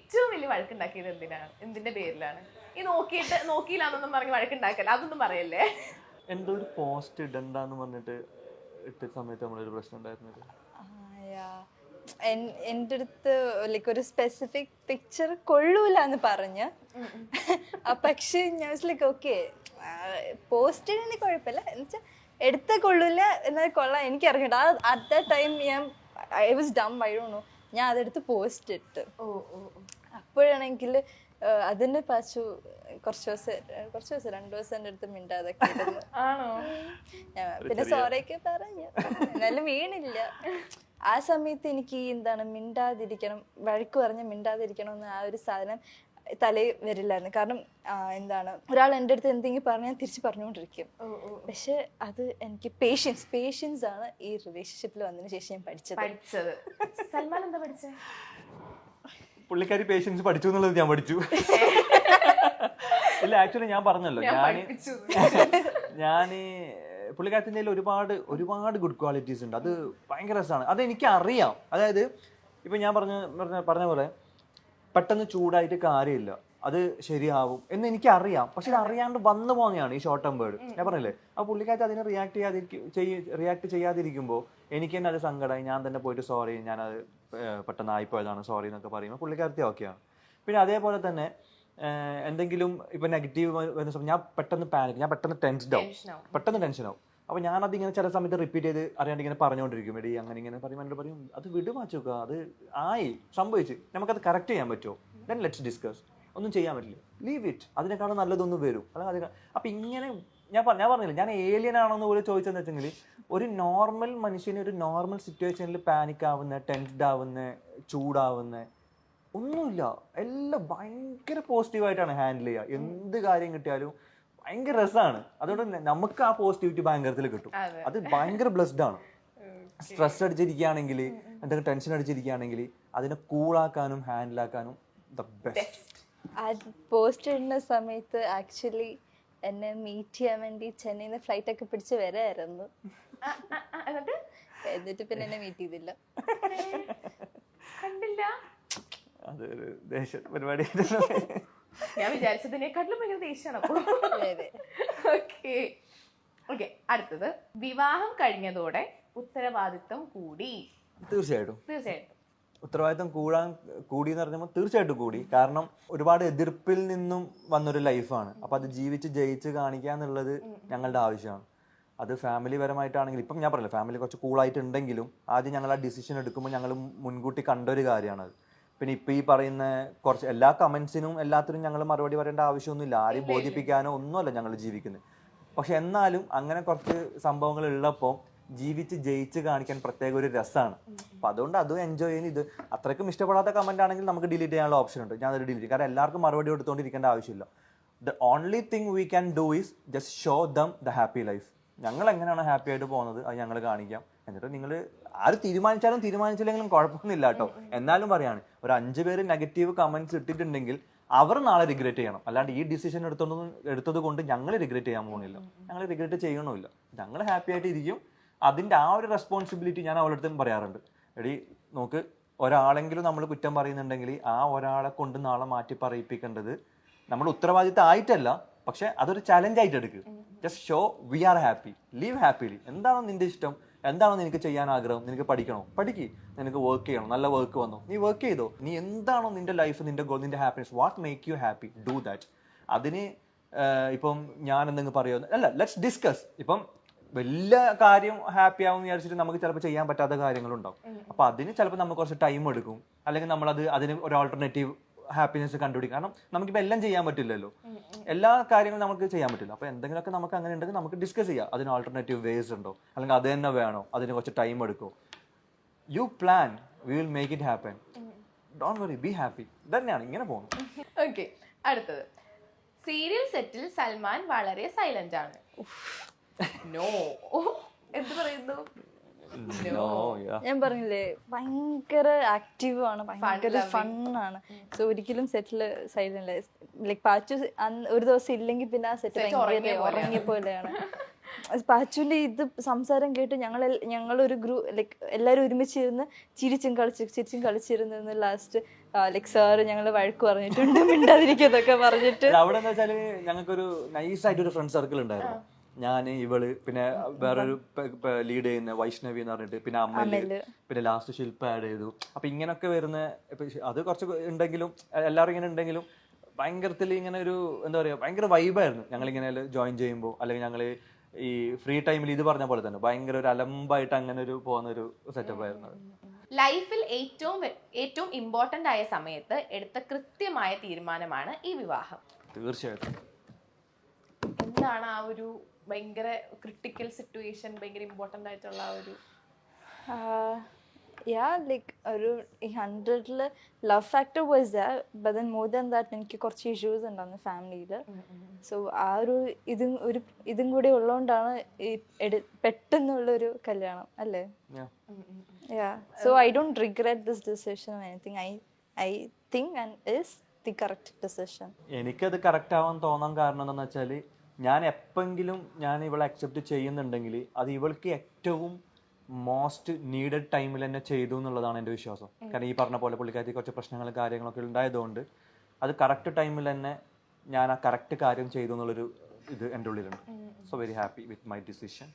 ഏറ്റവും വലിയ വഴക്കുണ്ടാക്കിയത് എന്തിന്റെ പേരിലാണ്? ഈ നോക്കിയില്ലാന്നൊന്നും പറഞ്ഞ് വഴക്കുണ്ടാക്കല്ല, അതൊന്നും പറയല്ലേ. എന്തോ ഒരു പോസ്റ്റ് ഇടണ്ടെന്ന് പറഞ്ഞിട്ട് ഇട്ട സമയത്ത് നമ്മളൊരു പ്രശ്നം ഉണ്ടായിരുന്നത്. എൻ്റെ അടുത്ത് ലൈക്ക് ഒരു സ്പെസിഫിക് പിക്ചർ കൊള്ളൂല എന്ന് പറഞ്ഞ്, പക്ഷെ ഞാൻ ലൈക്ക് ഓക്കെ പോസ്റ്റ് ചെയ്യുന്ന കുഴപ്പമില്ല എന്നുവെച്ചാൽ എടുത്ത കൊള്ളൂല എന്നാൽ കൊള്ളാം എനിക്ക് അറിഞ്ഞിട്ട് at the time I was dumb I don't know, ഞാൻ അതെടുത്ത് പോസ്റ്റ് ഇട്ട്. അപ്പോഴാണെങ്കിൽ അതിന്റെ പാച്ചു കുറച്ച് ദിവസം 2 ദിവസം എൻ്റെ അടുത്ത് മിണ്ടാതൊക്കെ ഇരുന്നു. പിന്നെ സോറിയൊക്കെ പറഞ്ഞു, എന്നാലും വീണില്ല. ആ സമയത്ത് എനിക്ക് എന്താണ് മിണ്ടാതിരിക്കണം, വഴക്ക് പറഞ്ഞ് മിണ്ടാതിരിക്കണം എന്ന് ആ ഒരു സാധനം തലയിൽ വരില്ലായിരുന്നു. കാരണം എന്താണ് ഒരാൾ എൻ്റെ അടുത്ത് എന്തെങ്കിലും പറഞ്ഞാൽ തിരിച്ച് പറഞ്ഞുകൊണ്ടിരിക്കും. പക്ഷെ അത് എനിക്ക് പേഷ്യൻസ് ആണ് ഈ റിലേഷൻഷിപ്പിൽ വന്നതിന് ശേഷം ഞാൻ പഠിച്ചത്. സൽമാൻ എന്താ പഠിച്ചത്? പുള്ളിക്കാരി പേഷ്യൻസ് പഠിച്ചു എന്നുള്ളത് ഞാൻ പഠിച്ചു. ഇല്ല, ആക്ച്വലി ഞാൻ പറഞ്ഞല്ലോ, ഞാൻ പുള്ളിക്കാരത്തിൻ്റെ ഒരുപാട് ഗുഡ് ക്വാളിറ്റീസ് ഉണ്ട്. അത് ഭയങ്കര രസമാണ്, അത് എനിക്ക് അറിയാം. അതായത് ഇപ്പം ഞാൻ പറഞ്ഞ പോലെ പെട്ടെന്ന് ചൂടായിട്ട് കാര്യമില്ല, അത് ശരിയാവും എന്ന് എനിക്കറിയാം. പക്ഷെ ഇത് അറിയാണ്ട് വന്നു പോകുന്നതാണ് ഈ ഷോർട്ട് ടേം വേർഡ്. ഞാൻ പറഞ്ഞില്ലേ, ആ പുള്ളിക്കാരത്ത് അതിനെ റിയാക്ട് ചെയ്യാതിരിക്കുമ്പോൾ എനിക്ക് തന്നെ അത് സങ്കടമായി. ഞാൻ തന്നെ പോയിട്ട് സോറി, ഞാനത് പെട്ടെന്ന് ആയിപ്പോയതാണ്, സോറി എന്നൊക്കെ പറയുമ്പോൾ പുള്ളിക്കാരത്തി ഓക്കെയാണ്. പിന്നെ അതേപോലെ തന്നെ എന്തെങ്കിലും ഇപ്പം നെഗറ്റീവ് വരുന്ന സമയം ഞാൻ പെട്ടെന്ന് പാനിക്, ഞാൻ പെട്ടെന്ന് ടെൻഷൻ ആവും. അപ്പോൾ ഞാനതിങ്ങനെ ചില സമയത്ത് റിപ്പീറ്റ് ചെയ്ത് അറിയാണ്ട് ഇങ്ങനെ പറഞ്ഞുകൊണ്ടിരിക്കും, എടി അങ്ങനെ ഇങ്ങനെ പറയും, അത് വിടുമാച്ചോക്കുക, അത് സംഭവിച്ച് നമുക്കത് കറക്റ്റ് ചെയ്യാൻ പറ്റുമോ, ദെൻ ലെറ്റ്സ് ഡിസ്കസ്. ഒന്നും ചെയ്യാൻ പറ്റില്ല, ലീവ് ഇറ്റ്, അതിനേക്കാളും നല്ലതൊന്നും വരും. അപ്പം ഇങ്ങനെ ഞാൻ പറഞ്ഞില്ല, ഞാൻ ഏലിയൻ ആണെന്ന് പോലും ചോദിച്ചതെന്ന് വെച്ചെങ്കിൽ, ഒരു നോർമൽ മനുഷ്യന് ഒരു നോർമൽ സിറ്റുവേഷനിൽ പാനിക് ആവുന്ന, ടെൻസ്ഡ് ആവുന്ന, ചൂടാവുന്ന ഒന്നുമില്ല. എല്ലാം ഭയങ്കര പോസിറ്റീവായിട്ടാണ് ഹാൻഡിൽ ചെയ്യുക. എന്ത് കാര്യം കിട്ടിയാലും ഭയങ്കര രസമാണ്. അതുകൊണ്ട് നമുക്ക് ആ പോസിറ്റിവിറ്റി ഭയങ്കരത്തിൽ കിട്ടും. അത് ഭയങ്കര ബ്ലെസ്ഡ് ആണ്. സ്ട്രെസ് അടിച്ചിരിക്കുകയാണെങ്കിൽ, എന്തെങ്കിലും ടെൻഷൻ അടിച്ചിരിക്കുകയാണെങ്കിൽ അതിനെ കൂളാക്കാനും ഹാൻഡിലാക്കാനും ദ ബെസ്റ്റ്. ആ പോസ്റ്റ് ഇടുന്ന സമയത്ത് ആക്ച്വലി എന്നെ മീറ്റ് ചെയ്യാൻ വേണ്ടി ചെന്നൈയിൽ നിന്ന് ഫ്ലൈറ്റ് ഒക്കെ പിടിച്ച് വരായിരുന്നു. എന്നിട്ട് പിന്നെ എന്നെ മീറ്റ് ചെയ്തില്ല. കണ്ടില്ല, അതൊരു ദേഷ്യ പരിപാടി. ഞാൻ വിചാരിച്ചതിനെക്കാട്ടിലും ഭയങ്കര ദേഷ്യമാണ്. ഓക്കെ, അടുത്തത് വിവാഹം കഴിഞ്ഞതോടെ ഉത്തരവാദിത്വം കൂടി. തീർച്ചയായിട്ടും ഉത്തരവാദിത്വം കൂടി എന്ന് പറഞ്ഞപ്പോൾ തീർച്ചയായിട്ടും കൂടി. കാരണം ഒരുപാട് എതിർപ്പിൽ നിന്നും വന്നൊരു ലൈഫാണ്. അപ്പം അത് ജീവിച്ച് ജയിച്ച് കാണിക്കുക എന്നുള്ളത് ഞങ്ങളുടെ ആവശ്യമാണ്. അത് ഫാമിലി പരമായിട്ടാണെങ്കിൽ, ഇപ്പം ഞാൻ പറഞ്ഞില്ല, ഫാമിലി കുറച്ച് കൂളായിട്ടുണ്ടെങ്കിലും ആദ്യം ഞങ്ങൾ ആ ഡിസിഷൻ എടുക്കുമ്പോൾ ഞങ്ങൾ മുൻകൂട്ടി കണ്ടൊരു കാര്യമാണത്. പിന്നെ ഇപ്പം ഈ പറയുന്ന കുറച്ച് എല്ലാ കമൻസിനും എല്ലാത്തിനും ഞങ്ങൾ മറുപടി പറയേണ്ട ആവശ്യമൊന്നുമില്ല. ആരെയും ബോധിപ്പിക്കാനോ ഒന്നുമല്ല ഞങ്ങൾ ജീവിക്കുന്നത്. പക്ഷെ എന്നാലും അങ്ങനെ കുറച്ച് സംഭവങ്ങൾ ഉള്ളപ്പോൾ ജീവിച്ച് ജയിച്ച് കാണിക്കാൻ പ്രത്യേക ഒരു രസമാണ്. അപ്പം അതുകൊണ്ട് അതും എൻജോയ് ചെയ്യുന്ന. ഇത് അത്രയ്ക്കും ഇഷ്ടപ്പെടാത്ത കമന്റ് ആണെങ്കിൽ നമുക്ക് ഡിലീറ്റ് ചെയ്യാനുള്ള ഓപ്ഷൻ ഉണ്ട്. ഞാനത് ഡിലീറ്റ് ചെയ്യും. കാരണം എല്ലാവർക്കും മറുപടി കൊടുത്തുകൊണ്ടിരിക്കേണ്ട ആവശ്യമില്ല. The only thing we can do is just show them the happy life. ഞങ്ങൾ എങ്ങനെയാണ് ഹാപ്പി ആയിട്ട് പോകുന്നത് അത് ഞങ്ങൾ കാണിക്കാം. എന്നിട്ട് നിങ്ങൾ ആര് തീരുമാനിച്ചില്ലെങ്കിലും കുഴപ്പമൊന്നുമില്ല കേട്ടോ. എന്നാലും പറയാണ്, ഒരു 5 പേര് നെഗറ്റീവ് കമന്റ്സ് ഇട്ടിട്ടുണ്ടെങ്കിൽ അവർ നാളെ റിഗ്രറ്റ് ചെയ്യണം. അല്ലാണ്ട് ഈ ഡിസിഷൻ എടുത്തത് കൊണ്ട് ഞങ്ങൾ റിഗ്രറ്റ് ചെയ്യാൻ പോകുന്നില്ല. ഞങ്ങൾ റിഗ്രറ്റ് ചെയ്യണമില്ല. ഞങ്ങൾ ഹാപ്പി ആയിട്ട് ഇരിക്കും. അതിൻ്റെ ആ ഒരു റെസ്പോൺസിബിലിറ്റി ഞാൻ അവളുടെ അടുത്തും പറയാറുണ്ട്. എടി നോക്ക്, ഒരാളെങ്കിലും നമ്മൾ കുറ്റം പറയുന്നുണ്ടെങ്കിൽ ആ ഒരാളെ കൊണ്ട് നാളെ മാറ്റി പറയിപ്പിക്കേണ്ടത് നമ്മൾ ഉത്തരവാദിത്തം ആയിട്ടല്ല, പക്ഷെ അതൊരു ചലഞ്ച് ആയിട്ട് എടുക്കുക. Just show we are happy, live happily. എന്താണോ നിന്റെ ഇഷ്ടം, എന്താണോ നിനക്ക് ചെയ്യാൻ ആഗ്രഹം, നിനക്ക് പഠിക്കണോ പഠിക്ക്, നിനക്ക് വർക്ക് ചെയ്യണം, നല്ല വർക്ക് വന്നോ നീ വർക്ക് ചെയ്തോ. നീ എന്താണോ നിന്റെ ലൈഫ്, നിന്റെ ഗോൾ, നിന്റെ happiness, what make you happy, do that. അതിന് ഇപ്പം ഞാൻ എന്തെങ്കിലും പറയുമോ അല്ല, ലെറ്റ്സ് ഡിസ്കസ്. ഇപ്പം വലിയ കാര്യം ഹാപ്പി ആവും വിചാരിച്ചിട്ട് നമുക്ക് ചിലപ്പോൾ ചെയ്യാൻ പറ്റാത്ത കാര്യങ്ങളുണ്ടാവും. അപ്പൊ അതിന് ചിലപ്പോൾ നമുക്ക് കുറച്ച് ടൈം എടുക്കും. അല്ലെങ്കിൽ അതിന് ഒരു ഓൾട്ടർനേറ്റീവ് ഹാപ്പിനെസ് കണ്ടുപിടിക്കും. കാരണം നമുക്കിപ്പോൾ എല്ലാം ചെയ്യാൻ പറ്റില്ലല്ലോ, എല്ലാ കാര്യങ്ങളും നമുക്ക് ചെയ്യാൻ പറ്റില്ല. അപ്പോൾ എന്തെങ്കിലുമൊക്കെ നമുക്ക് അങ്ങനെ ഉണ്ടെങ്കിൽ നമുക്ക് ഡിസ്കസ് ചെയ്യാം. അതിന് ഓൾട്ടർനേറ്റീവ് വേസ് ഉണ്ടോ, അല്ലെങ്കിൽ അത് തന്നെ വേണോ, അതിന് കുറച്ച് ടൈം എടുക്കുമോ. You plan, we will make it happen. Don't worry, be happy. ഇതന്നെയാണ്, ഇങ്ങനെ പോകുന്നു. ഓക്കെ, അടുത്തത് സീരിയൽ സെറ്റിൽ സൽമാൻ വളരെ സൈലന്റ് ആണ്. നോ, എന്ത് പറയുന്നു? ഞാൻ പറഞ്ഞില്ലേ, ഭയങ്കര ആക്റ്റീവ് ആണ്, ഭയങ്കര ഫണ്ണാണ്. സോ ഒരിക്കലും സെറ്റില് സൈലന്റ്. ലൈക് പാച്ചു ഒരു ദിവസം ഇല്ലെങ്കിൽ പിന്നെ ആ സെറ്റ് ഭയങ്കര ഉറങ്ങിയ പോലെയാണ്. പാച്ചുവിന്റെ ഇത് സംസാരം കേട്ട് ഞങ്ങളൊരു ലൈക് എല്ലാവരും ഒരുമിച്ചിരുന്ന് ചിരിച്ചും കളിച്ചിരുന്നു. ലാസ്റ്റ് ലൈക് സാറ് ഞങ്ങൾ വഴക്ക് പറഞ്ഞിട്ടുണ്ട് മിണ്ടാതിരിക്കുന്നൊക്കെ പറഞ്ഞിട്ട്. അവിടെ എന്താ വെച്ചാല് ഞങ്ങൾക്കൊരു നൈസായിട്ടൊരു ഫ്രണ്ട് സർക്കിൾ ഉണ്ടായിരുന്നു. ഞാൻ, ഇവള്, പിന്നെ വേറൊരു ലീഡ് ചെയ്യുന്ന വൈഷ്ണവി എന്ന് പറഞ്ഞിട്ട്, പിന്നെ അമ്മല്, പിന്നെ ലാസ്റ്റ് ശില്പ ആഡ് ചെയ്തു. അപ്പൊ ഇങ്ങനൊക്കെ വരുന്ന അത് കുറച്ച് ഉണ്ടെങ്കിലും എല്ലാവരും ഇങ്ങനെ ഉണ്ടെങ്കിലും ഭയങ്കരത്തിൽ ഇങ്ങനെ ഒരു എന്താ പറയാ ഭയങ്കര വൈബായിരുന്നു ഞങ്ങൾ ഇങ്ങനെ ജോയിൻ ചെയ്യുമ്പോൾ. അല്ലെങ്കിൽ ഞങ്ങൾ ഈ ഫ്രീ ടൈമിൽ ഇത് പറഞ്ഞ പോലെ തന്നെ ഭയങ്കര ഒരു അലമ്പായിട്ട് അങ്ങനെ ഒരു പോകുന്ന ഒരു സെറ്റപ്പ് ആയിരുന്നു. ലൈഫിൽ ഏറ്റവും ഇമ്പോർട്ടന്റ് ആയ സമയത്ത് എടുത്ത കൃത്യമായ തീരുമാനമാണ് ഈ വിവാഹം. തീർച്ചയായിട്ടും. എന്താണ് ആ ഒരു ഭയങ്കര ക്രിട്ടിക്കൽ സിറ്റുവേഷൻ, ഭയങ്കര ഇമ്പോർട്ടന്റ് ആയിട്ടുള്ള ആ ഒരു ലൈക്ക് ഒരു 100ൽ love factor was there, but then more than that എനിക്ക് കുറച്ച് ഇഷ്യൂസ് ഉണ്ടായിരുന്നു ഫാമിലിയിൽ. സോ ആ ഒരു ഇതും കൂടി ഉള്ളതുകൊണ്ടാണ് ഈ പെട്ടെന്നുള്ളൊരു കല്യാണം അല്ലേ. So I don't regret this decision or anything. I think and is the correct decision. എനിക്കത് കറക്റ്റ് ആവാൻ തോന്നാൻ കാരണം എന്താണെന്ന് വെച്ചാൽ ഞാൻ എപ്പെങ്കിലും ഞാൻ ഇവളെ അക്സെപ്റ്റ് ചെയ്യുന്നുണ്ടെങ്കിൽ അത് ഇവൾക്ക് ഏറ്റവും മോസ്റ്റ് നീഡഡ് ടൈമിൽ തന്നെ ചെയ്തു എന്നുള്ളതാണ് എൻ്റെ വിശ്വാസം. കാരണം ഈ പറഞ്ഞ പോലെ പുള്ളിക്കാരി കുറച്ച് പ്രശ്നങ്ങളും കാര്യങ്ങളൊക്കെ ഉണ്ടായതുകൊണ്ട് അത് കറക്റ്റ് ടൈമിൽ തന്നെ ഞാൻ ആ കറക്റ്റ് കാര്യം ചെയ്തു എന്നുള്ളൊരു ഇത് എൻ്റെ ഉള്ളിലുണ്ട്. So very happy with my decision.